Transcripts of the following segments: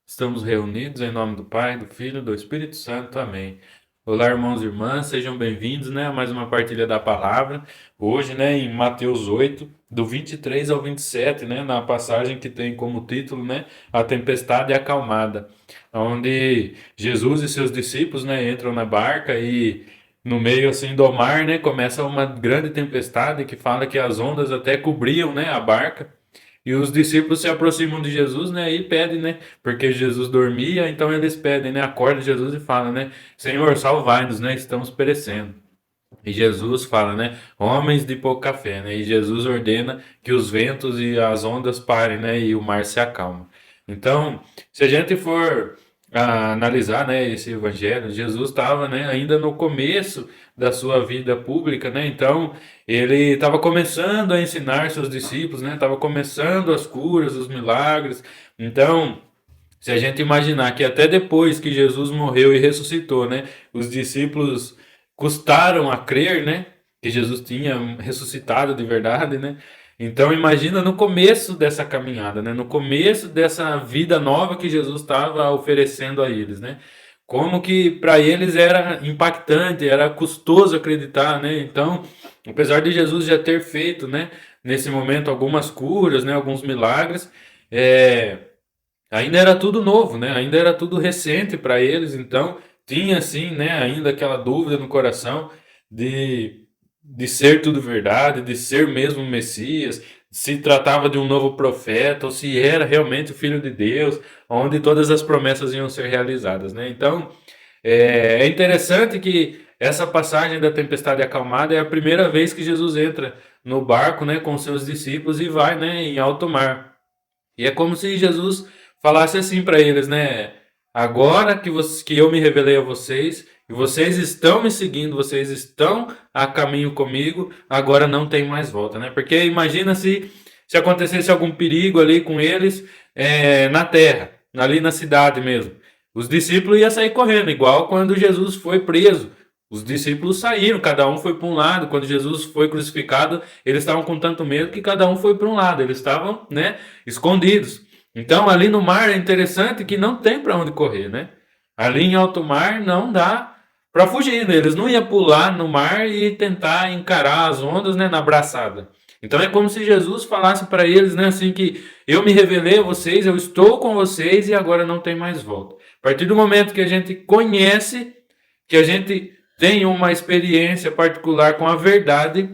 Estamos reunidos em nome do Pai, do Filho e do Espírito Santo. Amém. Olá, irmãos e irmãs, sejam bem-vindos, né, a mais uma partilha da palavra. Hoje, né, em Mateus 8, do 23 ao 27, né, na passagem que tem como título, né, a tempestade acalmada, onde Jesus e seus discípulos, né, entram na barca e no meio assim do mar, né, começa uma grande tempestade que fala que as ondas até cobriam, né, a barca. E os discípulos se aproximam de Jesus, né, e pedem, né, porque Jesus dormia, então eles pedem, né, acorda Jesus e fala, né, Senhor, salvai-nos, né, estamos perecendo. E Jesus fala, né, homens de pouca fé, né, e Jesus ordena que os ventos e as ondas parem, né, e o mar se acalma. Então, se a gente for analisar, né, esse evangelho, Jesus estava, né, ainda no começo da sua vida pública, né, então ele estava começando a ensinar seus discípulos, né, estava começando as curas, os milagres. Então, se a gente imaginar que até depois que Jesus morreu e ressuscitou, né, os discípulos custaram a crer, né, que Jesus tinha ressuscitado de verdade, né? Então imagina no começo dessa caminhada, né, no começo dessa vida nova que Jesus estava oferecendo a eles, né? Como que para eles era impactante, era custoso acreditar, né? Então, apesar de Jesus já ter feito, né, nesse momento algumas curas, né, alguns milagres, é, ainda era tudo novo, né? Ainda era tudo recente para eles, então tinha assim, né, ainda aquela dúvida no coração de, de ser tudo verdade, de ser mesmo o Messias, se tratava de um novo profeta ou se era realmente o Filho de Deus, onde todas as promessas iam ser realizadas, né? Então, é interessante que essa passagem da tempestade acalmada é a primeira vez que Jesus entra no barco, né, com seus discípulos e vai, né, em alto mar. E é como se Jesus falasse assim para eles, né? Agora que eu me revelei a vocês, e vocês estão me seguindo, vocês estão a caminho comigo, agora não tem mais volta, né? Porque imagina se acontecesse algum perigo ali com eles na terra, ali na cidade mesmo. Os discípulos iam sair correndo, igual quando Jesus foi preso. Os discípulos saíram, cada um foi para um lado. Quando Jesus foi crucificado, eles estavam com tanto medo que cada um foi para um lado. Eles estavam, né, escondidos. Então, ali no mar é interessante que não tem para onde correr, né? Ali em alto mar não dá para fugir, né? Eles não iam pular no mar e tentar encarar as ondas, né, na braçada. Então é como se Jesus falasse para eles, né, assim que eu me revelei a vocês, eu estou com vocês e agora não tem mais volta. A partir do momento que a gente conhece, que a gente tem uma experiência particular com a verdade,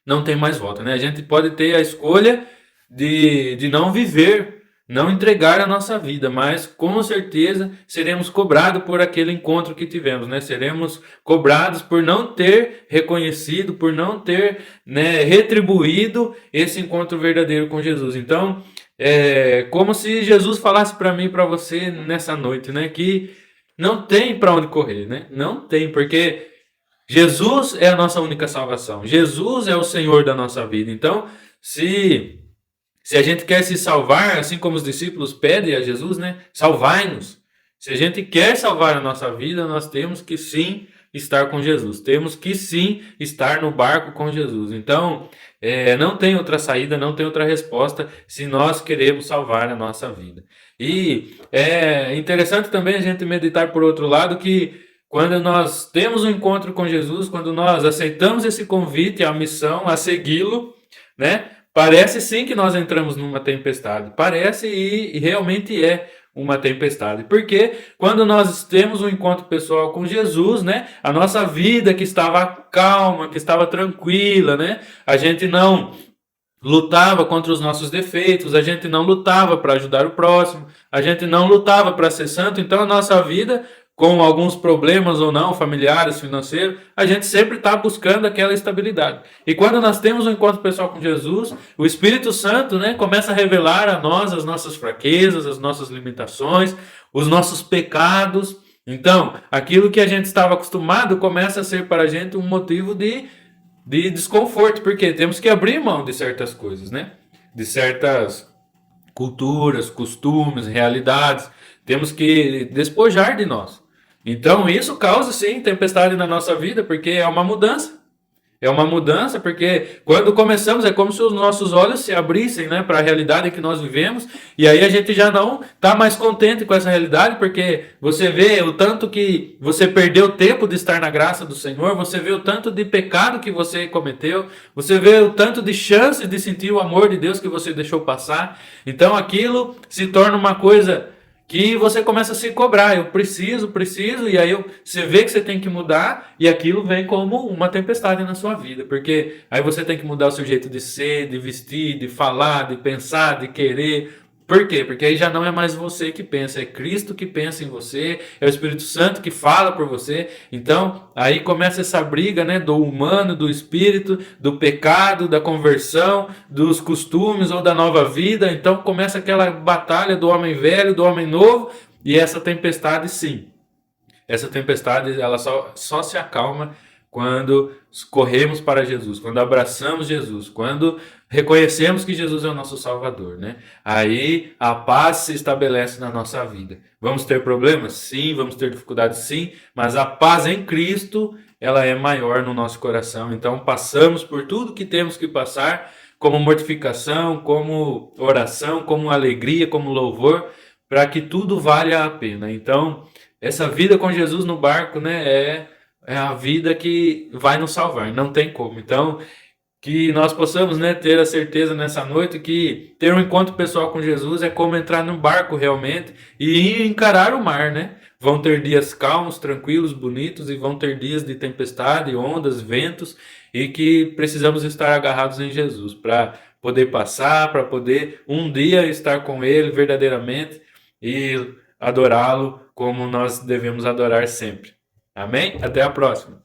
não tem mais volta, né? A gente pode ter a escolha de não viver, não entregar a nossa vida, mas com certeza seremos cobrados por aquele encontro que tivemos, né? Seremos cobrados por não ter reconhecido, por não ter, né, retribuído esse encontro verdadeiro com Jesus. Então, é como se Jesus falasse para mim e para você nessa noite, né? Que não tem para onde correr, né? Não tem, porque Jesus é a nossa única salvação. Jesus é o Senhor da nossa vida. Então, se se a gente quer se salvar, assim como os discípulos pedem a Jesus, né? Salvai-nos. Se a gente quer salvar a nossa vida, nós temos que sim estar com Jesus. Temos que sim estar no barco com Jesus. Então, não tem outra saída, não tem outra resposta se nós queremos salvar a nossa vida. E é interessante também a gente meditar por outro lado que quando nós temos um encontro com Jesus, quando nós aceitamos esse convite, a missão, a segui-lo, né? Parece sim que nós entramos numa tempestade. Parece e realmente é uma tempestade. Porque quando nós temos um encontro pessoal com Jesus, né? A nossa vida que estava calma, que estava tranquila, né? A gente não lutava contra os nossos defeitos, a gente não lutava para ajudar o próximo, a gente não lutava para ser santo, então a nossa vida, com alguns problemas ou não, familiares, financeiros, a gente sempre está buscando aquela estabilidade. E quando nós temos um encontro pessoal com Jesus, o Espírito Santo, né, começa a revelar a nós as nossas fraquezas, as nossas limitações, os nossos pecados. Então, aquilo que a gente estava acostumado começa a ser para a gente um motivo de desconforto, porque temos que abrir mão de certas coisas, né? De certas culturas, costumes, realidades. Temos que despojar de nós. Então, isso causa sim tempestade na nossa vida, porque é uma mudança. É uma mudança, porque quando começamos é como se os nossos olhos se abrissem, né, para a realidade em que nós vivemos, e aí a gente já não está mais contente com essa realidade, porque você vê o tanto que você perdeu tempo de estar na graça do Senhor, você vê o tanto de pecado que você cometeu, você vê o tanto de chances de sentir o amor de Deus que você deixou passar. Então aquilo se torna uma coisa que você começa a se cobrar, eu preciso, e aí você vê que você tem que mudar, e aquilo vem como uma tempestade na sua vida, porque aí você tem que mudar o seu jeito de ser, de vestir, de falar, de pensar, de querer. Por quê? Porque aí já não é mais você que pensa, é Cristo que pensa em você, é o Espírito Santo que fala por você. Então, aí começa essa briga, né, do humano, do espírito, do pecado, da conversão, dos costumes ou da nova vida. Então, começa aquela batalha do homem velho, do homem novo, e essa tempestade, sim. Essa tempestade, ela só se acalma quando corremos para Jesus, quando abraçamos Jesus, quando reconhecemos que Jesus é o nosso Salvador, né? Aí a paz se estabelece na nossa vida. Vamos ter problemas? Sim, vamos ter dificuldades? Sim, mas a paz em Cristo, ela é maior no nosso coração. Então passamos por tudo que temos que passar, como mortificação, como oração, como alegria, como louvor, para que tudo valha a pena. Então, essa vida com Jesus no barco, né, é a vida que vai nos salvar, não tem como. Então, que nós possamos, né, ter a certeza nessa noite que ter um encontro pessoal com Jesus é como entrar num barco realmente e encarar o mar, né? Vão ter dias calmos, tranquilos, bonitos, e vão ter dias de tempestade, ondas, ventos, e que precisamos estar agarrados em Jesus para poder passar, para poder um dia estar com Ele verdadeiramente e adorá-lo como nós devemos adorar sempre. Amém? Até a próxima.